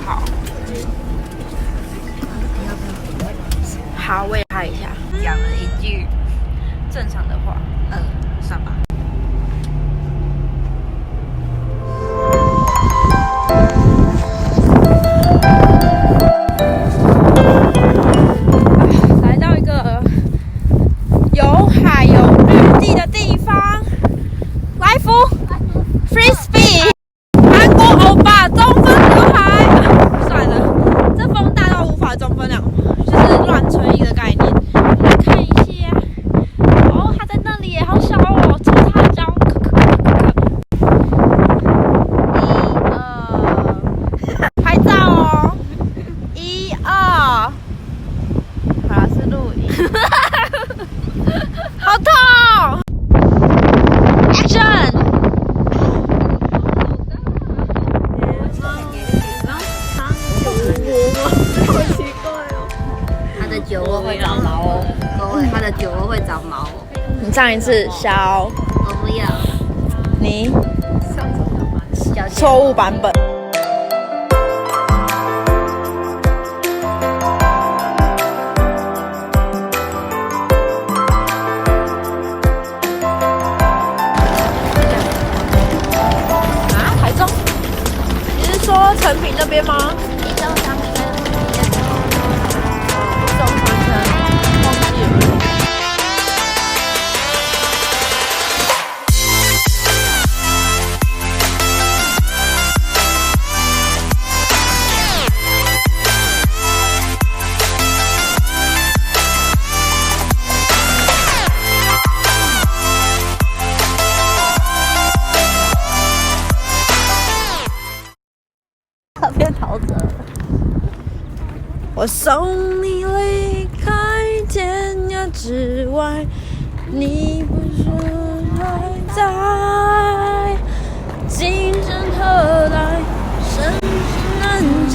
好。好，我也拍一下。讲了一句正常的话，算吧。来到一个有海有绿地的地方，来福 Frisbee， 韩国欧巴中分刘海。算了，这风大到无法中分了，就是乱吹一个概念。来看一下，哦，它在那里耶，好小哦，这是它的脚。拍照哦，1、2，好啦，是录影。好痛 ！Action！ 好奇怪哦。它的酒窝会长毛哦，各位，它的酒窝会长毛哦。你上一次小，我不要。你小错误版本。台中？你是说成品那边吗？一周商圈，中商圈，忘记了。他变陶喆。我送你离开天涯之外，你不是还在？青春何来，世事难猜。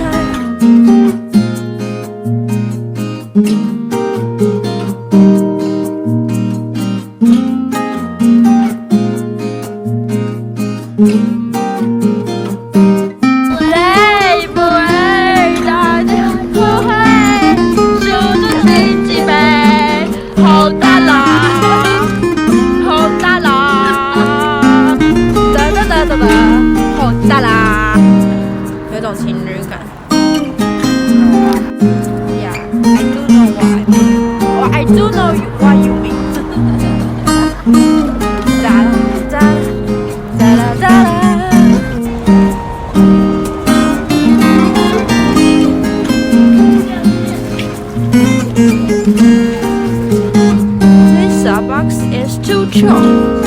好大啦，有种情侣感。Yeah, I do know why. Oh, I do know what you mean. 哒哒哒哒哒哒。This Starbucks is too chilled.